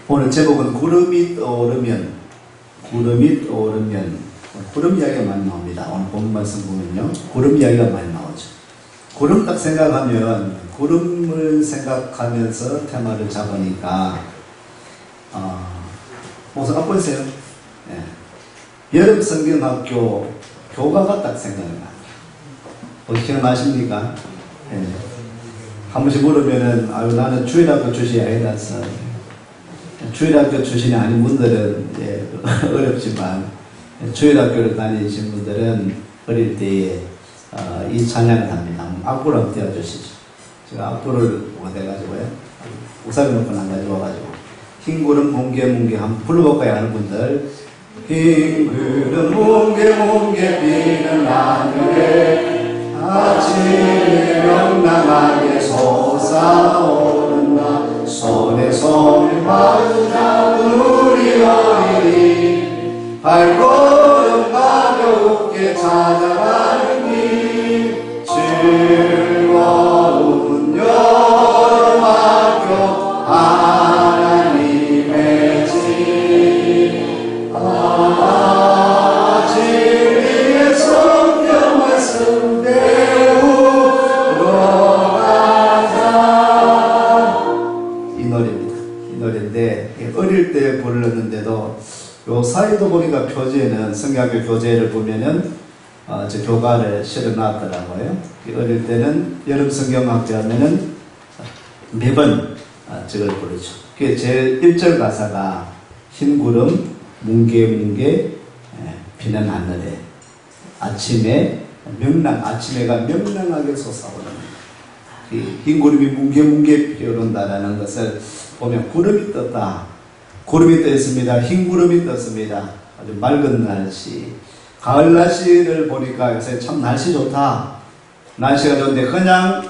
오늘 제목은 구름이 떠오르면, 구름이 떠오르면, 구름 이야기가 많이 나옵니다. 오늘 본 말씀 보면요, 구름 이야기가 많이 나오죠. 구름 딱 생각하면, 구름을 생각하면서 테마를 잡으니까, 목사 앞 보세요. 네. 여름 성경학교 교과가 딱 생각이 나요. 혹시 기억나십니까? 네. 한 번씩 물으면은, 아유, 나는 주일학교 출신이 아니라서, 주일학교 출신이 아닌 분들은, 예, 어렵지만, 주일학교를 다니신 분들은 어릴 때에, 이 찬양을 합니다. 악보를 한번 띄워주시죠. 제가 악보를 못해가지고요. 우사비 놓고 안 가져와가지고. 흰 구름 뭉게뭉게 한번 불러볼까요? 하는 분들. 흰 구름 뭉게뭉게 비는 하늘에 아침이 명랑하게 솟아오른다. 손에 손을 마주 잡은 우리 어린이 발걸음 가볍게 찾아가는 길 즐거운 여름학교 하나님의 집 진리의 성경 말씀 배우러 가자. 이 노래입니다. 이 노래인데 어릴 때 불렀는데도 요 사이도 보니까 표지에는 성경학교 교재를 보면은 저 교과를 실어놨더라고요. 어릴 때는 여름 성경학교 하면은 매번 저걸 부르죠. 그게 제 1절 가사가 흰 구름 뭉게뭉게 비는 하늘에 아침에 아침에가 명랑하게 솟아오르는 흰 구름이 뭉게뭉게 피어온다라는 것을 보면 구름이 떴다. 구름이 떠 있습니다. 흰 구름이 떴습니다. 아주 맑은 날씨. 가을 날씨를 보니까 요새 참 날씨 좋다. 날씨가 좋은데 그냥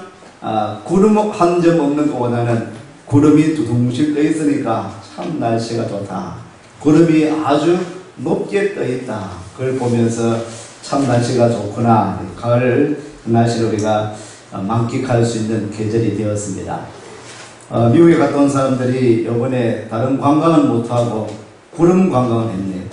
구름 한 점 없는 것보다는 구름이 두둥실 떠 있으니까 참 날씨가 좋다. 구름이 아주 높게 떠 있다. 그걸 보면서 참 날씨가 좋구나. 가을 날씨를 우리가 만끽할 수 있는 계절이 되었습니다. 미국에 갔다 온 사람들이 이번에 다른 관광은 못하고 구름 관광을 했네.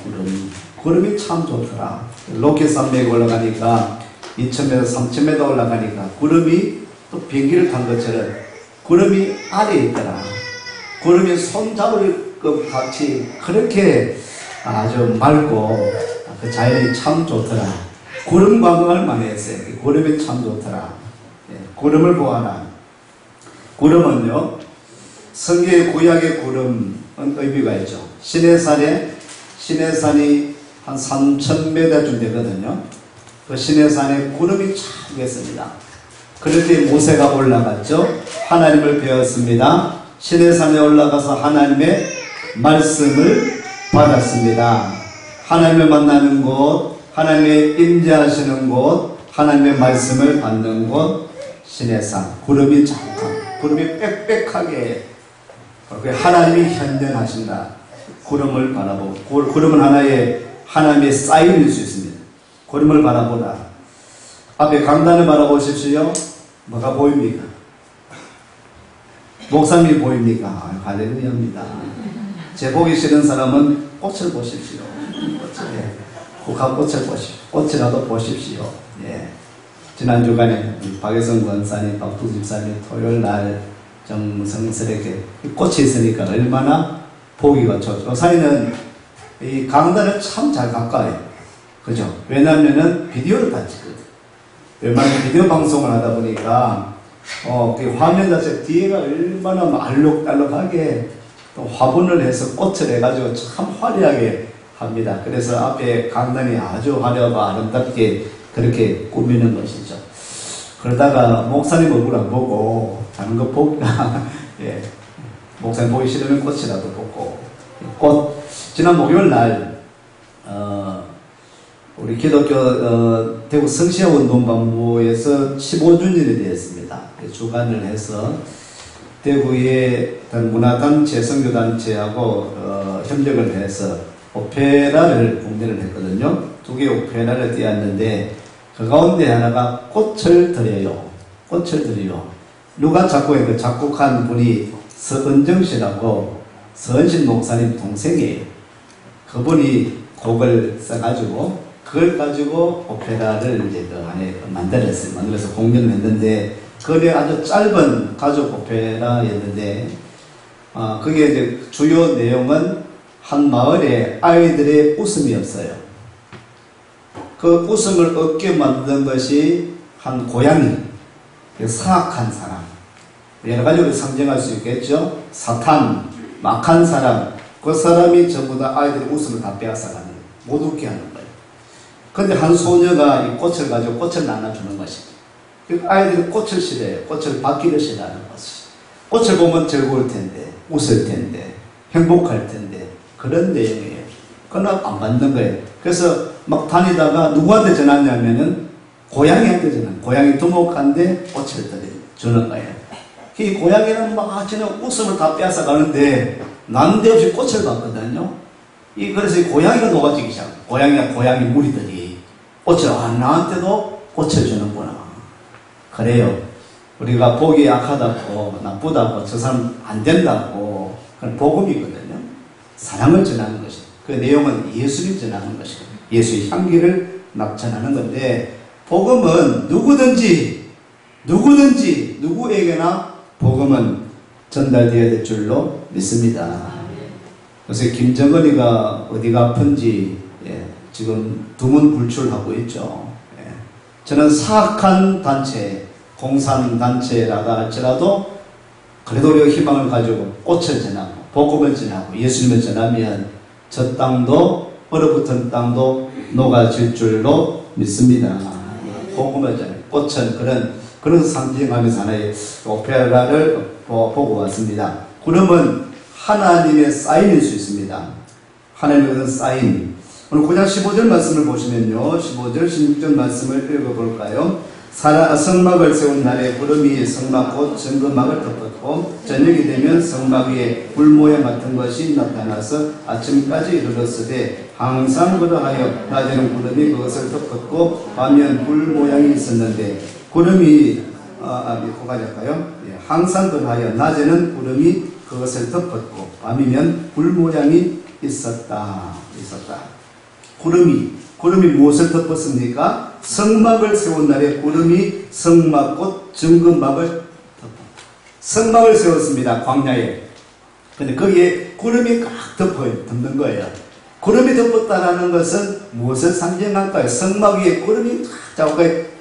구름이 참 좋더라. 로켓 산맥에 올라가니까 2000m, 3000m 올라가니까 구름이 또 비행기를 탄 것처럼 구름이 아래에 있더라. 구름이 손잡을 것 같이 그렇게 아주 맑고 그 자연이 참 좋더라. 구름 관광을 많이 했어요. 구름이 참 좋더라. 구름을 보아라. 구름은요, 성경의 구약의 구름은 의미가 있죠. 시내산이 한 3000m쯤 되거든요. 그 시내산에 구름이 참 있습니다. 그럴 때 모세가 올라갔죠. 하나님을 배웠습니다. 시내산에 올라가서 하나님의 말씀을 받았습니다. 하나님을 만나는 곳, 하나님의 임재하시는 곳, 하나님의 말씀을 받는 곳, 시내산. 구름이 잠깐, 구름이 빽빽하게 하나님이 현존하신다. 구름을 바라보고, 구름은 하나님의 사인일 수 있습니다. 구름을 바라보라. 앞에 강단을 바라보십시오. 뭐가 보입니까? 목사님이 보입니까? 할렐루야입니다. 제 보기 싫은 사람은 꽃을 보십시오. 국화꽃을 보십시오. 꽃이라도 보십시오. 예. 지난 주간에 박혜성 권사님, 박두 집사님 토요일 날 정성스럽게 꽃이 있으니까 얼마나 보기가 좋죠. 그 사이는 이 강단을 참 잘 가까이. 그죠? 왜냐면은 비디오를 다 찍거든. 웬만하면 비디오 방송을 하다 보니까, 그 화면 자체 뒤에가 얼마나 알록달록하게 또 화분을 해서 꽃을 해가지고 참 화려하게 합니다. 그래서 앞에 강단이 아주 화려하고 아름답게 그렇게 꾸미는 것이죠. 그러다가 목사님 얼굴 안 보고 다른 거 보기가, 예. 목사님 보기 싫으면 꽃이라도 보고. 꽃, 지난 목요일 날, 우리 기독교 대구 성시아운동본부에서 15주년이 되었습니다. 주관을 해서 대구의 문화단체, 선교단체하고 협력을 해서 오페라를 공연을 했거든요. 2개의 오페라를 띄웠는데 그 가운데 하나가 꽃을 드려요. 꽃을 드려요. 누가 작곡한 분이 서은정 씨라고 서은신 목사님 동생이에요. 그분이 곡을 써가지고 그걸 가지고 오페라를 이제 그 안에 만들었어요. 만들어서 공연을 했는데 그게 아주 짧은 가족 오페라였는데 그게 이제 주요 내용은 한 마을에 아이들의 웃음이 없어요. 그 웃음을 얻게 만든 것이 한 고양이, 사악한 사람, 여러 가지로 상징할 수 있겠죠. 사탄, 막한 사람, 그 사람이 전부 다 아이들의 웃음을 다 빼앗아가는 거예요. 못 웃게 하는 거예요. 근데 한 소녀가 이 꽃을 가지고 꽃을 나눠주는 것이죠. 아이들이 꽃을 싫어해요. 꽃을 받기를 싫어하는 것이죠. 꽃을 보면 즐거울 텐데, 웃을 텐데, 행복할 텐데, 그런 내용이에요. 그러나 안 받는 거예요. 그래서 막 다니다가 누구한테 전화냐면은 고양이한테 전화. 고양이 두목한테 꽃을 주는 거예요. 이 고양이는 막 저는 웃음을 다 빼앗아 가는데 난데없이 꽃을 받거든요. 그래서 이 고양이가 녹아지기 시작. 고양이 무리들이 꽃을 나한테도 꽃을 주는구나. 그래요. 우리가 보기 약하다고 나쁘다고 저 사람 안 된다고 그건 복음이거든요. 사랑을 전하는 것이죠. 그 내용은 예수님 전하는 것이고 예수의 향기를 전하는 건데 복음은 누구든지 누구에게나 복음은 전달되어야 될 줄로 믿습니다. 요새 김정은이가 어디가 아픈지 지금 두문불출하고 있죠. 저는 사악한 단체, 공산단체라다 할지라도 그래도 우리가 희망을 가지고 꽃을 전하고 복음을 전하고 예수님을 전하면 저 땅도 얼어붙은 땅도 녹아질 줄로 믿습니다. 복음을 전하고 꽃은 그런 상징하면서 하나의 오페라를 보고 왔습니다. 구름은 하나님의 사인일 수 있습니다. 하나님의 어떤 사인. 오늘 9장 15절 말씀을 보시면요. 15절, 16절 말씀을 읽어볼까요? 성막을 세운 날에 구름이 성막곧 정금막을 덮었고 저녁이 되면 성막 위에 불 모양 같은 것이 나타나서 아침까지 이르렀으되 항상 그러하여 낮에는 구름이 그것을 덮었고 밤에는 불 모양이 있었는데 구름이 항상 그러하여 낮에는 구름이 그것을 덮었고 밤이면 불 모양이 있었다. 구름이 무엇을 덮었습니까? 성막을 세운 날에 구름이 성막 곧 정금막을 성막을 세웠습니다. 광야에. 근데 거기에 구름이 꽉 덮는 거예요. 구름이 덮었다는 것은 무엇을 상징할까요? 성막 위에 구름이 쫙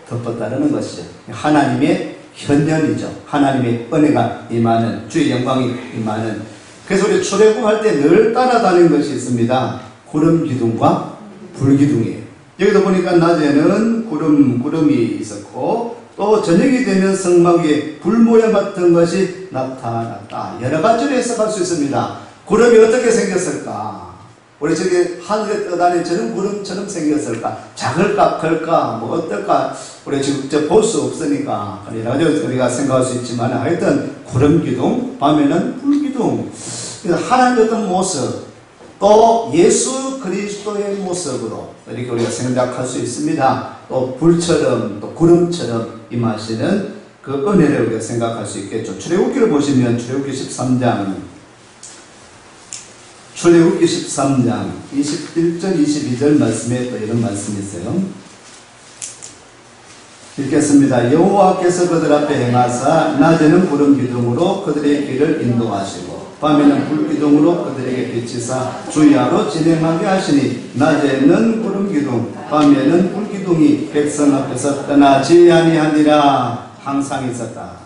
덮었다는 것이죠. 하나님의 현현이죠. 하나님의 은혜가 임하는, 주의 영광이 임하는. 그래서 우리 출애굽할 때 늘 따라다니는 것이 있습니다. 구름 기둥과 불 기둥이에요. 여기도 보니까 낮에는 구름이 있었고 또 저녁이 되면 성막 위에 불 모양 같은 것이 나타났다. 여러 가지로 해석할 수 있습니다. 구름이 어떻게 생겼을까? 우리 저기 하늘에 떠다니는 저런 구름처럼 생겼을까? 작을까? 클까? 뭐 어떨까? 우리 직접 볼 수 없으니까 여러 가지 우리가 생각할 수 있지만 하여튼 구름 기둥, 밤에는 불 기둥. 하나님의 어떤 모습 또 예수 그리스도의 모습으로 이렇게 우리가 생각할 수 있습니다. 또 불처럼 또 구름처럼 임하시는 그 은혜를 우리가 생각할 수 있겠죠. 출애굽기를 보시면 출애굽기 13장 21절 22절 말씀에 또 이런 말씀이 있어요. 읽겠습니다. 여호와께서 그들 앞에 행하사 낮에는 구름 기둥으로 그들의 길을 인도하시고 밤에는 불기둥으로 그들에게 비치사 주야로 진행하게 하시니 낮에는 구름기둥 밤에는 불기둥이 백성 앞에서 떠나지 아니하니라. 항상 있었다.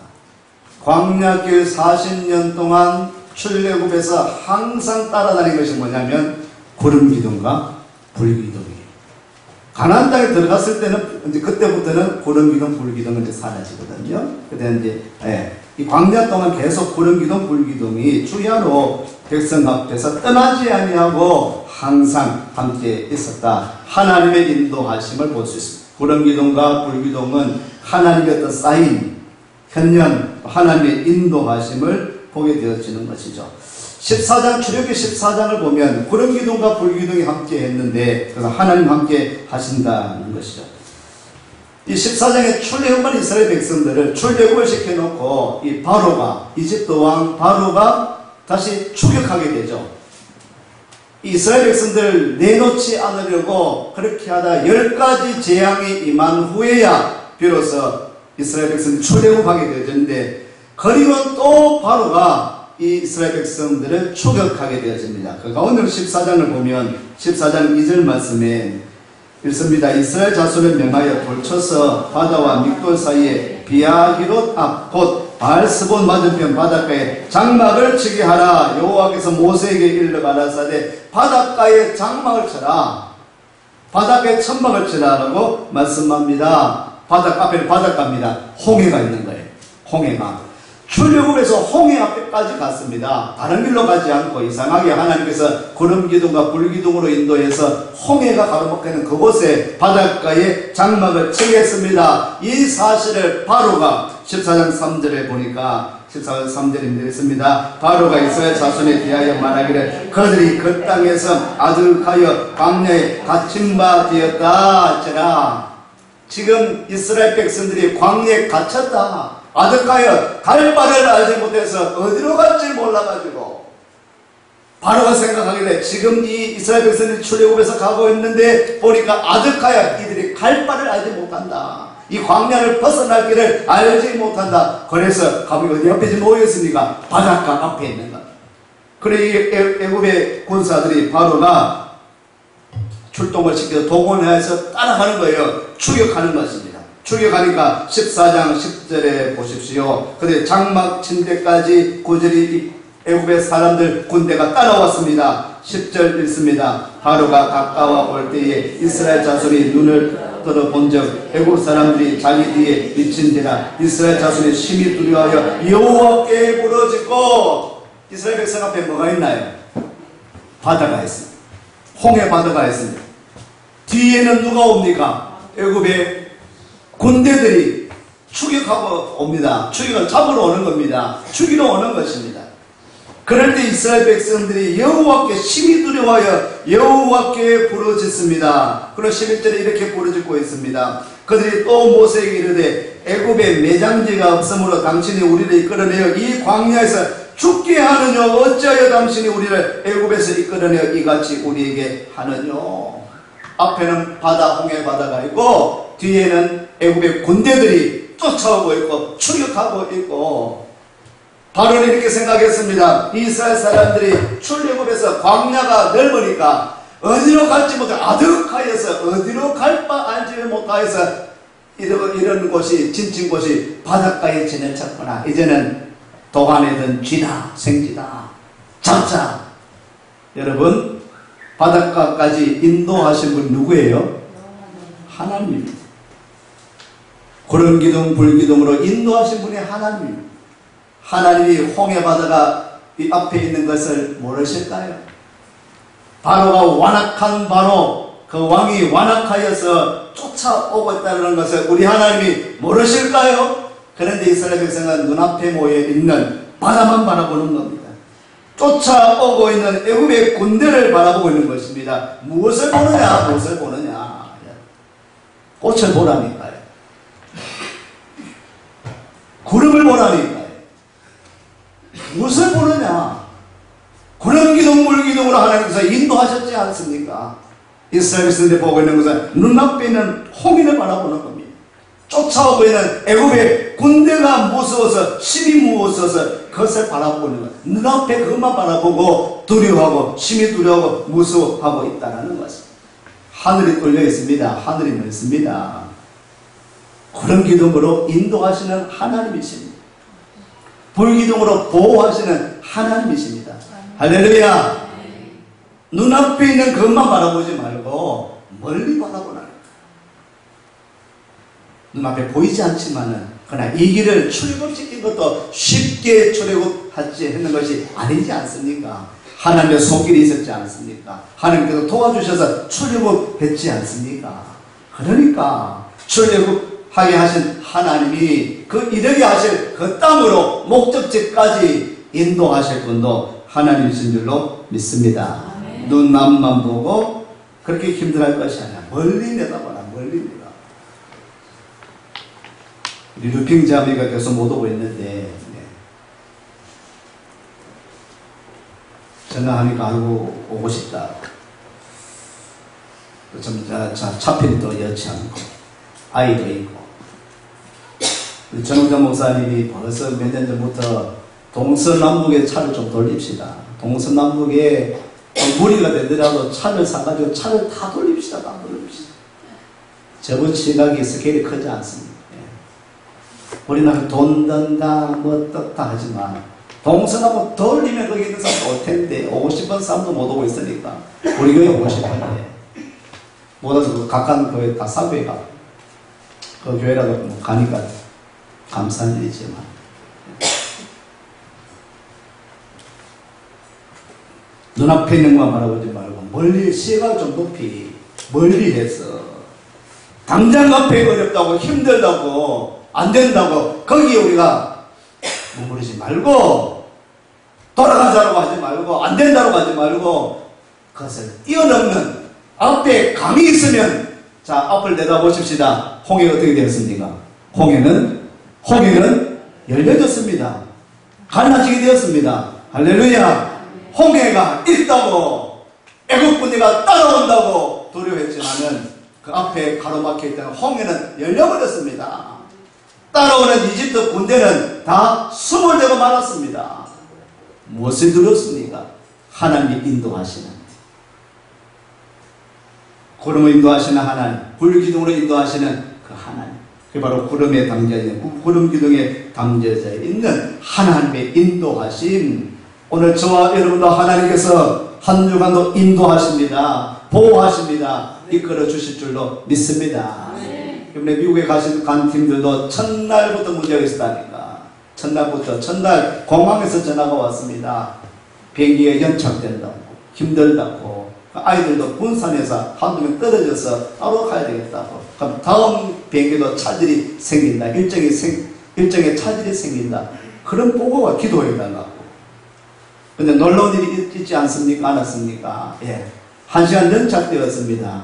광야길 40년 동안 출애굽에서 항상 따라다닌 것이 뭐냐면 구름기둥과 불기둥이에요. 가나안 땅에 들어갔을 때는 이제 그때부터는 구름기둥 불기둥은 이제 사라지거든요. 그때 이제 이 광야 동안 계속 구름기둥 불기둥이 주야로 백성 앞에서 떠나지 아니하고 항상 함께 있었다. 하나님의 인도하심을 볼 수 있습니다. 구름기둥과 불기둥은 하나님의 어떤 사인, 현현, 하나님의 인도하심을 보게 되어지는 것이죠. 14장, 출애굽기 14장을 보면 구름기둥과 불기둥이 함께 했는데 그래서 하나님 함께 하신다는 것이죠. 이 14장에 출애굽한 이스라엘 백성들을 출애굽을 시켜놓고 이 바로가, 이집트 왕 바로가 다시 추격하게 되죠. 이스라엘 백성들 내놓지 않으려고 그렇게 하다 10가지 재앙이 임한 후에야 비로소 이스라엘 백성들이 출애굽하게 되어졌는데, 그리고 또 바로가 이 이스라엘 백성들을 추격하게 되어집니다. 그 가운데 14장을 보면 14장 2절 말씀에 읽습니다. 이스라엘 자손을 명하여 돌쳐서 바다와 믹돌 사이에 비아히롯 앞 곧 바알스본 맞은편 바닷가에 장막을 치게 하라. 여호와께서 모세에게 일러 가라사대 바닷가에 장막을 쳐라. 바닷가에 천막을 치라라고 말씀합니다. 바닷가 앞에는 바닷가입니다. 홍해가 있는 거예요. 홍해가. 출애굽에서 홍해 앞에까지 갔습니다. 다른 길로 가지 않고 이상하게 하나님께서 구름기둥과 불기둥으로 인도해서 홍해가 가로막히는 그곳에 바닷가에 장막을 치게 했습니다. 이 사실을 바로가 14장 3절에 보니까 14장 3절에 있습니다. 바로가 이스라엘 자손에 대하여 말하기를 그들이 그 땅에서 아득하여 광야에 갇힌 바 되었다 하시라. 지금 이스라엘 백성들이 광야에 갇혔다. 아득하여 갈 바를 알지 못해서 어디로 갈지 몰라가지고 바로가 생각하길래 지금 이 이스라엘 백성들이 출애굽에서 가고 있는데 보니까 아득하여 이들이 갈 바를 알지 못한다. 이 광야를 벗어날 길을 알지 못한다. 그래서 가보니 어디 앞에 모였습니까? 바닷가 앞에 있는 것. 그래 이 애굽의 군사들이 바로가 출동을 시켜서 동원해서 따라가는 거예요. 추격하는 것입니다. 추격하니까 14장 10절에 보십시오. 근데 장막 친 데까지 고절이 애굽의 사람들 군대가 따라왔습니다. 10절 읽습니다. 바로가 가까워 올 때에 이스라엘 자손이 눈을 들어본 적 애굽 사람들이 자기 뒤에 미친지라 이스라엘 자손이 심히 두려워하여 여호와께 부르짖고. 이스라엘 백성 앞에 뭐가 있나요? 바다가 있습니다. 홍해 바다가 있습니다. 뒤에는 누가 옵니까? 애굽의 군대들이 추격하고 옵니다. 추격을 잡으러 오는 겁니다. 죽이러 오는 것입니다. 그럴 때 이스라엘 백성들이 여호와께 심히 두려워하여 여호와께 부르짖습니다. 그리고 11절에 이렇게 부르짖고 있습니다. 그들이 또 모세에게 이르되 애굽에 매장지가 없으므로 당신이 우리를 이끌어내어 이 광야에서 죽게 하느냐 어찌하여 당신이 우리를 애굽에서 이끌어내어 이같이 우리에게 하느냐. 앞에는 바다 홍해 바다가 있고 뒤에는 애굽의 군대들이 쫓아오고 있고 추격하고 있고. 바로는 이렇게 생각했습니다. 이스라엘 사람들이 출애굽에서 광야가 넓으니까 어디로 갈지 못해 아득하여서 어디로 갈 바 알지 못하여서 이런 곳이 진친 곳이 바닷가에 지내쳤구나. 이제는 도관이든 쥐다 생쥐다 잡자. 여러분 바닷가까지 인도하신 분 누구예요? 하나님입니다. 구름기둥 불기둥으로 인도하신 분이 하나님입니다. 하나님이 홍해 바다가 이 앞에 있는 것을 모르실까요? 바로가 완악한 바로 그 왕이 완악하여서 쫓아오고 있다는 것을 우리 하나님이 모르실까요? 그런데 이스라엘 백성은 눈앞에 모여 있는 바다만 바라보는 겁니다. 쫓아오고 있는 애굽의 군대를 바라보고 있는 것입니다. 무엇을 보느냐? 무엇을 보느냐? 꽃을 보라니까요. 구름을 보라니까요. 무엇을 보느냐? 구름기둥 물기둥으로 하나님께서 인도하셨지 않습니까? 이스라엘 백성들이 보고 있는 것은 눈앞에 있는 홍해를 바라보는 겁니다. 쫓아오고 있는 애굽의 군대가 무서워서 심히 무서워서 그것을 바라보고 있는 것. 눈앞에 그것만 바라보고 두려워하고 심히 두려워하고 무서워하고 있다는 것입니다. 하늘이 뚫려 있습니다. 하늘이 넓습니다. 구름기둥으로 인도하시는 하나님이십니다. 불기둥으로 보호하시는 하나님이십니다. 할렐루야. 눈앞에 있는 그것만 바라보지 말고 멀리 바라보라. 눈앞에 보이지 않지만은 그러나 이 길을 출애굽시킨 것도 쉽게 출애굽하지 했는 것이 아니지 않습니까? 하나님의 손길이 있었지 않습니까? 하나님께서 도와주셔서 출애굽했지 않습니까? 그러니까 출애굽하게 하신 하나님이 그 이르게 하실 그 땅으로 목적지까지 인도하실 분도 하나님이신 줄로 믿습니다. 눈 앞만 보고 그렇게 힘들어할 것이 아니라 멀리 내다보라. 멀리 내다. 우리 루핑 자매가 계속 못 오고 있는데 전화하니까 아이고 오고 싶다. 좀 차필 또 여치 않고 아이도 있고. 전우자 목사님이 벌써 몇 년 전부터 동서남북에 차를 좀 돌립시다. 동서남북에 무리가 되더라도 차를 사가지고 차를 다 돌립시다. 다 돌립시다. 저번 시각이 스케일이 크지 않습니다. 우리는 돈 든다 뭐 떴다 하지만 동서남북 돌리면 거기 있는 사람도 올 텐데 오고 싶은 사람도 못 오고 있으니까 우리 교회 오고 싶은데 못 와서 그 각각 교회 다 사교회 가. 그 교회라도 뭐 가니까 감사한 일이지만 눈앞에 있는 것만 바라보지 말고 멀리 시각을 좀 높이 멀리 해서 당장 앞에 어렵다고 힘들다고 안 된다고 거기에 우리가 머무르지 말고 돌아가자라고 하지 말고 안 된다고 하지 말고 그것을 뛰어넘는 앞에 강이 있으면 자 앞을 내다보십시다. 홍해가 어떻게 되었습니까? 홍해는 열려졌습니다. 갈라지게 되었습니다. 할렐루야. 홍해가 있다고 애국 군대가 따라온다고 두려워했지만은 그 앞에 가로막혀 있던 홍해는 열려버렸습니다. 따라오는 이집트 군대는 다 숨을 내고 말았습니다. 무엇을 두렵습니까? 하나님이 인도하시는 구름을 인도하시는 하나님, 불기둥으로 인도하시는 그 하나님, 그게 바로 구름에 담겨져 있는 구름 기둥에 담겨져 있는 하나님의 인도하심. 오늘 저와 여러분도 하나님께서 한 주간도 인도하십니다. 보호하십니다. 이끌어 주실 줄로 믿습니다. 이번에 미국에 간 팀들도 첫날부터 문제가 있었다니까. 첫날 공항에서 전화가 왔습니다. 비행기가 연착된다고, 힘들다고. 아이들도 분산해서 한두 명 떨어져서 따로 가야 되겠다고. 그럼 다음 비행기도 차질이 생긴다. 일정에 차질이 생긴다. 그런 보고가 기도해달라고. 근데 놀라운 일이 있지 않습니까? 않았습니까? 예. 1시간 연착되었습니다.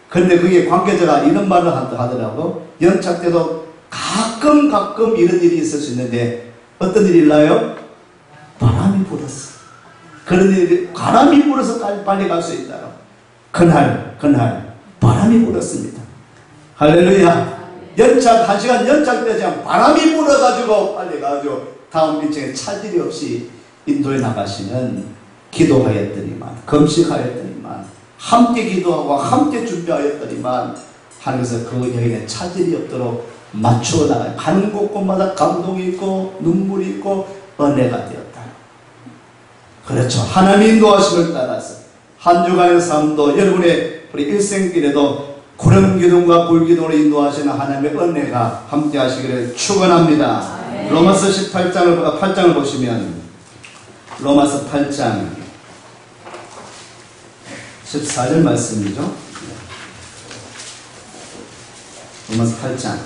그런데 그게 관계자가 이런 말을 하더라고. 연착돼도 가끔 이런 일이 있을 수 있는데 어떤 일이 일나요? 바람이 불었어. 그런 일이 바람이 불어서 빨리 갈 수 있다. 그날 바람이 불었습니다. 할렐루야. 1시간 연착되지 않고 바람이 불어가지고 빨리 가가지고 다음 일정에 차질이 없이 인도에 나가시는 기도하였더니만 금식하였더니만 함께 기도하고 함께 준비하였더니만 하나님께서 그 여인의 차질이 없도록 맞추어 나가요. 가는 곳곳마다 감동이 있고 눈물이 있고 은혜가 되었다. 그렇죠. 하나님 인도하심을 따라서 한 주간의 삶도 여러분의 우리 일생길에도 구름 기둥과 불 기둥으로 인도하시는 하나님의 은혜가 함께 하시기를 축원합니다. 로마서 8장을 보시면 로마서 8장 14절 말씀이죠. 로마서 8장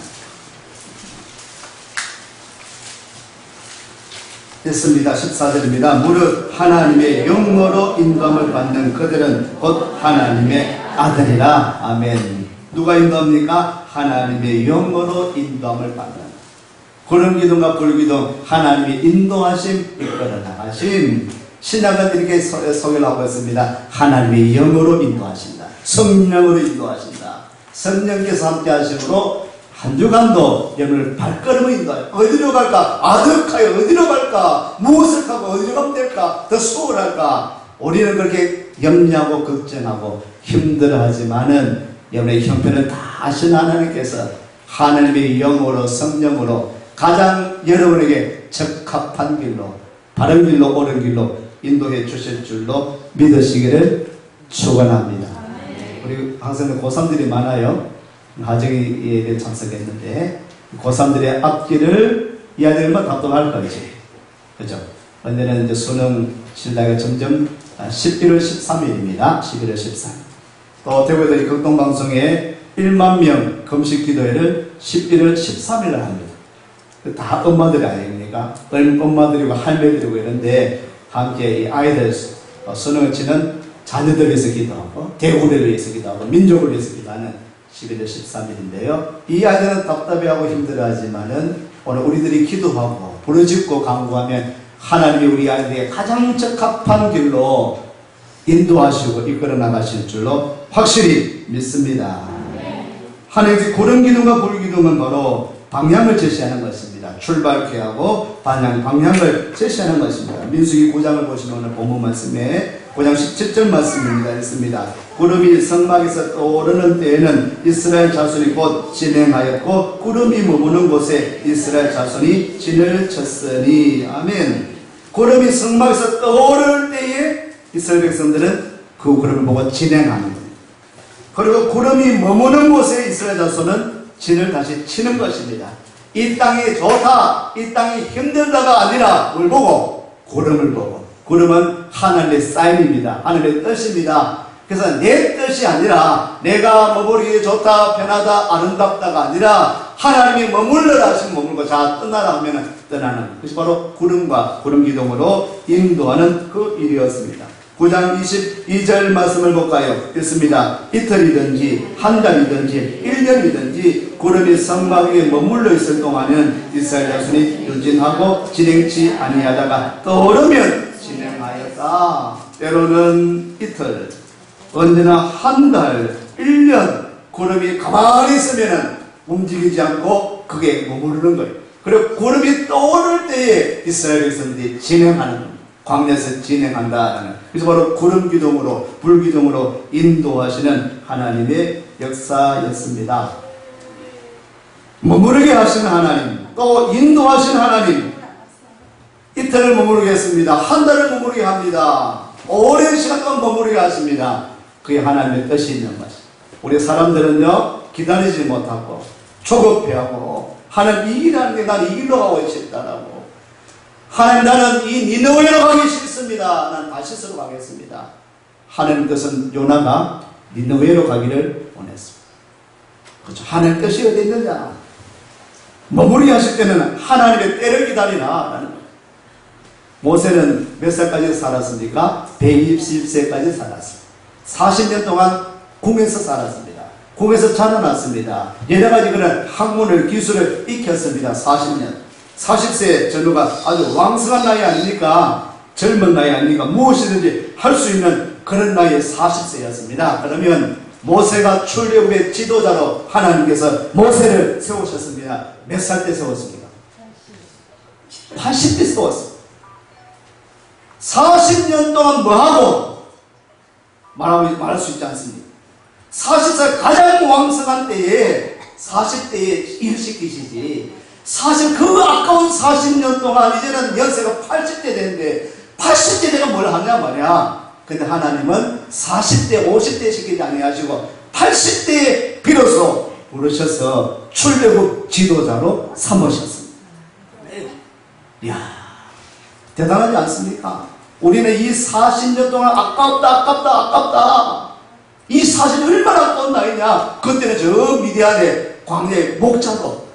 했습니다. 14절입니다. 무릇 하나님의 영으로 인도함을 받는 그들은 곧 하나님의 아들이라. 아멘. 누가 인도합니까? 하나님의 영으로 인도함을 받는. 구름 기둥과 불 기둥, 하나님이 인도하심, 이끌어 나가심. 신약은 이렇게 소개를 하고 있습니다. 하나님의 영으로 인도하신다. 성령으로 인도하신다. 성령께서 함께 하심으로 한 주간도 여러분을 발걸음을 인도하여 어디로 갈까? 아득하여 어디로 갈까? 무엇을 하고 어디로 가면 될까? 더 수월할까? 우리는 그렇게 염려하고 걱정하고 힘들어하지만은 여러분의 형편을 다 아시는 하나님께서 하나님의 영으로 성령으로 가장 여러분에게 적합한 길로 바른 길로 옳은 길로 인도해 주실 줄로 믿으시기를 축원합니다. 우리 항상 고3들이 많아요. 하정이에 참석했는데 고3들의 앞길을 이 아이들만 답답할 거지. 그죠? 언제는 이제 수능 신라가 점점 11월 13일입니다. 11월 13일. 또 대구에서 극동방송에 1만 명 금식 기도회를 11월 13일날 합니다. 다 엄마들이 아닙니까? 엄마들이고 할매들이고 이런데 함께 이 아이들 수능을 치는 자녀들을 위해서 기도하고 대구를 위해서 기도하고 민족을 위해서 기도하는 11월 13일인데요. 이 아이들은 답답해하고 힘들어하지만은 오늘 우리들이 기도하고 부르짖고 간구하면 하나님이 우리 아이들에게 가장 적합한 길로 인도하시고 이끌어 나가실 줄로 확실히 믿습니다. 하나님의 구름 기둥과 불 기둥은 바로 방향을 제시하는 것입니다. 출발케 하고 방향을 제시하는 것입니다. 민수기 9장을 보시면 오늘 본문 말씀에 9장 17절 말씀입니다. 했습니다. 구름이 성막에서 떠오르는 때에는 이스라엘 자손이 곧 진행하였고 구름이 머무는 곳에 이스라엘 자손이 진을 쳤으니. 아멘. 구름이 성막에서 떠오르는 때에 이스라엘 백성들은 그 구름을 보고 진행하는 겁니다. 그리고 구름이 머무는 곳에 이스라엘 자손은 진을 다시 치는 것입니다. 이 땅이 좋다, 이 땅이 힘들다가 아니라 뭘 보고? 구름을 보고. 구름은 하나님의 사인입니다. 하나님의 뜻입니다. 그래서 내 뜻이 아니라 내가 머무르기 좋다, 편하다, 아름답다가 아니라 하나님이 머물러라 하시면 머물고 자 떠나라 하면 떠나는 것이 바로 구름과 구름 기둥으로 인도하는 그 일이었습니다. 9장 22절 말씀을 볼까요? 읽습니다. 이틀이든지 한 달이든지 1년이든지 구름이 성막 위에 머물러 있을 동안은 이스라엘 자손이 유진하고 진행치 아니하다가 떠오르면 진행하였다. 때로는 이틀, 언제나 한 달, 1년 구름이 가만히 있으면 움직이지 않고 그게 머무르는 거예요. 그리고 구름이 떠오를 때에 이스라엘 백성들이 진행하는 겁니다. 광야에서 진행한다라는. 그래서 바로 구름 기둥으로 불 기둥으로 인도하시는 하나님의 역사였습니다. 머무르게 하시는 하나님, 또 인도하시는 하나님. 이틀을 머무르게 했습니다. 한 달을 머무르게 합니다. 오랜 시간 동안 머무르게 하십니다. 그게 하나님의 뜻이 있는 것입니다. 우리 사람들은요 기다리지 못하고 조급해하고 하나님 이 길하는 게 난 이 길로 가고 싶다라고. 하나님 나는 이 니느웨로 가기 싫습니다. 난 다시스로 가겠습니다. 하나님 뜻은 요나가 니느웨로 가기를 원했습니다. 그렇죠. 하나님 뜻이 어디 있느냐? 머무르게 하실 때는 하나님의 때를 기다리라. 모세는 몇 살까지 살았습니까? 120세까지 살았습니다. 40년 동안 궁에서 살았습니다. 궁에서 자라났습니다. 여러 가지 그런 학문을 기술을 익혔습니다. 40년. 40세 전후가 아주 왕성한 나이 아닙니까? 젊은 나이 아닙니까? 무엇이든지 할 수 있는 그런 나이의 40세였습니다. 그러면 모세가 출애굽의 지도자로 하나님께서 모세를 세우셨습니다. 몇 살 때 세웠습니까? 80대 세웠습니다. 40년 동안 뭐하고? 말할 수 있지 않습니까? 40살 가장 왕성한 때에 40대에 일시키시지. 사실 그 아까운 40년 동안 이제는 연세가 80대 되는데 80대 되가 뭘 하냐 말이야. 근데 하나님은 40대 50대 시키지 아니하시고 80대에 비로소 부르셔서 출애굽 지도자로 삼으셨습니다. 이야 대단하지 않습니까? 우리는 이 40년 동안 아깝다 이 40년 얼마나 아까운 나이냐. 그때는 저 미디안의 광야의 목자로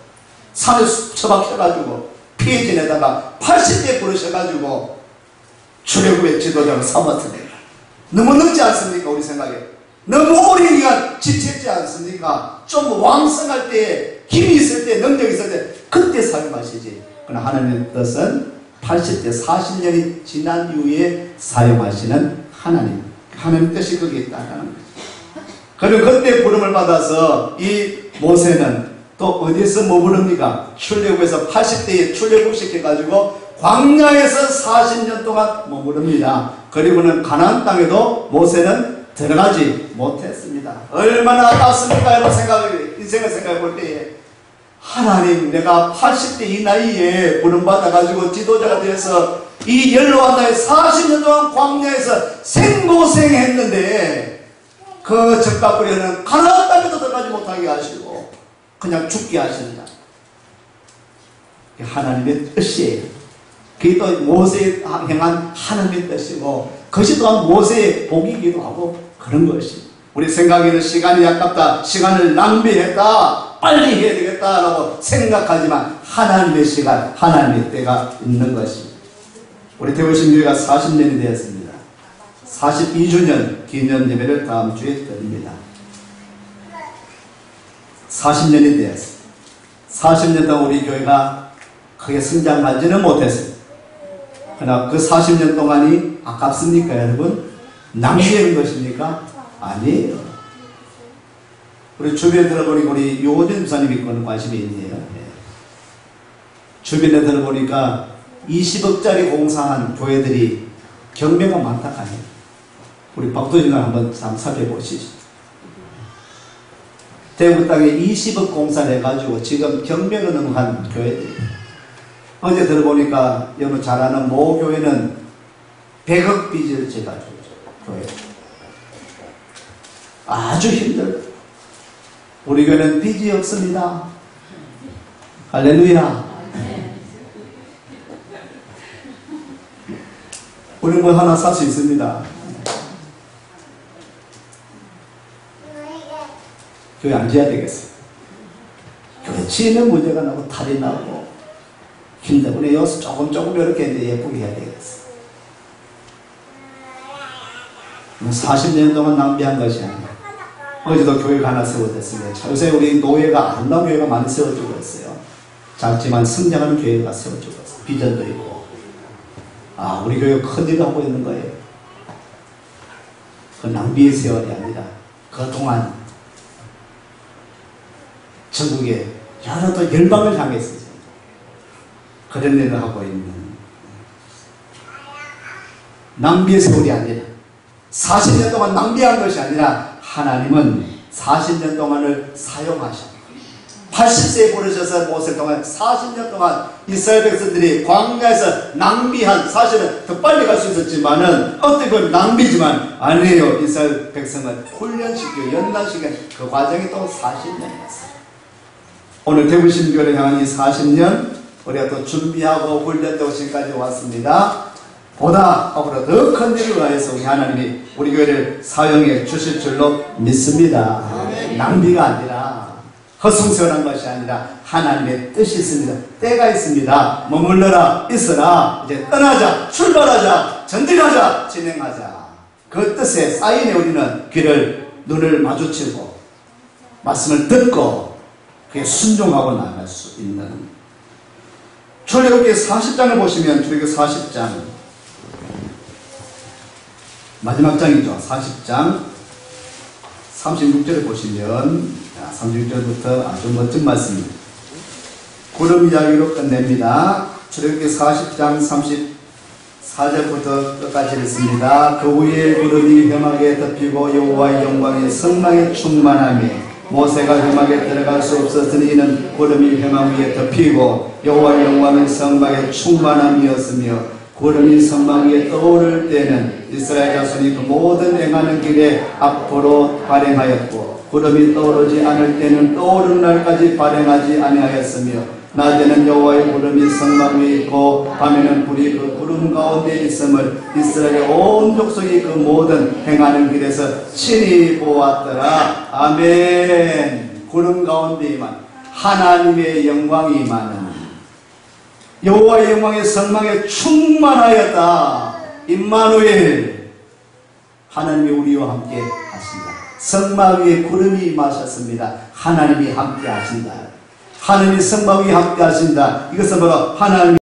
산에 처박혀가지고 피해 지내다가 80대에 부르셔가지고 출애굽의 지도자로 삼았습니다. 너무 늦지 않습니까? 우리 생각에 너무 오랜 기간 지쳤지 않습니까? 좀 왕성할 때 힘이 있을 때 능력이 있을 때 그때 사용하시지. 그러나 하나님의 뜻은 80대 40년이 지난 이후에 사용하시는 하나님 뜻이 거기에 있다는 거죠. 그리고 그때 부름을 받아서 이 모세는 또 어디서 머무릅니까? 출애굽에서 80대에 출애굽시켜가지고 광야에서 40년 동안 머무릅니다. 그리고는 가나안 땅에도 모세는 들어가지 못했습니다. 얼마나 아깝습니까? 여러분 인생을 생각해 볼 때에 하나님 내가 80대 이 나이에 부름받아가지고 지도자가 되어서 이 연로한 나이에 40년 동안 광야에서 생고생했는데 그 적답부리는 가나안 땅에도 들어가지 못하게 하시고 그냥 죽게 하신다. 하나님의 뜻이에요. 그게 또 모세에 행한 하나님의 뜻이고 그것이 또한 모세의 복이기도 하고 그런 것이. 우리 생각에는 시간이 아깝다, 시간을 낭비했다, 빨리 해야 되겠다라고 생각하지만 하나님의 시간, 하나님의 때가 있는 것입니다. 우리 대구신교회가 40년이 되었습니다. 42주년 기념 예배를 다음 주에 드립니다. 40년이 되었습니다. 40년 동안 우리 교회가 크게 성장하지는 못했습니다. 그러나 그 40년 동안이 아깝습니까, 여러분? 낭비하는 것입니까? 아니에요. 우리 주변에 들어보니 우리 요호진 집사님이 그런 관심이 있네요. 주변에 들어보니까 20억짜리 공사한 교회들이 경매가 많다 하네요. 우리 박도진을 한번 살펴보시죠. 대구 땅에 20억 공사를 해가지고 지금 경매가 넘어간 교회들이. 어제 들어보니까 여러분 잘 아는 모 교회는 100억 빚을 져가지고 교회. 아주 힘들어요. 우리 교회는 빚이 없습니다. 할렐루야. 우리 뭐 하나 살 수 있습니다. 교회 안 지어야 되겠어요. 교회 지는 문제가 나고 탈이 나고 힘들고 우리 여기서 조금 이렇게 이제 예쁘게 해야 되겠어요. 40년 동안 낭비한 것이 아니라 어제도 교회가 하나 세워졌습니다. 요새 우리 노예가 아름다운 교회가 많이 세워지고 있어요. 작지만 성장하는 교회가 세워지고 있어요. 비전도 있고. 아, 우리 교회가 큰 일을 하고 있는 거예요. 그 낭비의 세월이 아니라 그동안 전국에 여러 또 열방을 향했어요. 그런 일을 하고 있는 낭비의 세월이 아니라 40년 동안 낭비한 것이 아니라 하나님은 40년 동안을 사용하셨고 80세에 부르셔서 모세 동안 40년 동안 이스라엘 백성들이 광야에서 낭비한, 사실은 더 빨리 갈 수 있었지만은 어떻게 보면 낭비지만 아니에요. 이스라엘 백성은 훈련시키고 연단시키는 그 과정이 또 40년이었어요. 오늘 대구신교를 향한 이 40년 우리가 또 준비하고 훈련되고 지금까지 왔습니다. 보다 앞으로 더 큰 일을 위해서 우리 하나님이 우리 교회를 사용해 주실 줄로 믿습니다. 낭비가 아니라 허송세월한 것이 아니라 하나님의 뜻이 있습니다. 때가 있습니다. 머물러라, 있어라, 이제 떠나자, 출발하자, 전진하자, 진행하자. 그 뜻에 사인에 우리는 눈을 마주치고 말씀을 듣고 그게 순종하고 나갈 수 있는. 출애굽기 40장을 보시면 출애굽기 40장 마지막 장이죠. 40장 36절을 보시면 36절부터 아주 멋진 말씀입니다. 구름 이야기로 끝냅니다. 출애굽기 40장 34절부터 끝까지 읽습니다. 그 위에 구름이 혐하게 덮이고 여호와의 영광이 성막에 충만하며 모세가 혐하게 들어갈 수 없었으니 이는 구름이 혐막 위에 덮이고 여호와의 영광이 성막에 충만함이었으며 구름이 성막 위에 떠오를 때는 이스라엘 자손이 그 모든 행하는 길에 앞으로 발행하였고 구름이 떠오르지 않을 때는 떠오르는 날까지 발행하지 아니하였으며 낮에는 여호와의 구름이 성막 위에 있고 밤에는 불이 그 구름 가운데 있음을 이스라엘의 온 족속이 그 모든 행하는 길에서 친히 보았더라. 아멘. 구름 가운데 임한 하나님의 영광이 임하는 여호와의 영광이 성막에 충만하였다. 임마누엘, 하나님이 우리와 함께 하신다. 성막 위에 구름이 임하셨습니다. 하나님이 함께 하신다. 하나님이 성막 위에 함께 하신다. 이것은 바로 하나님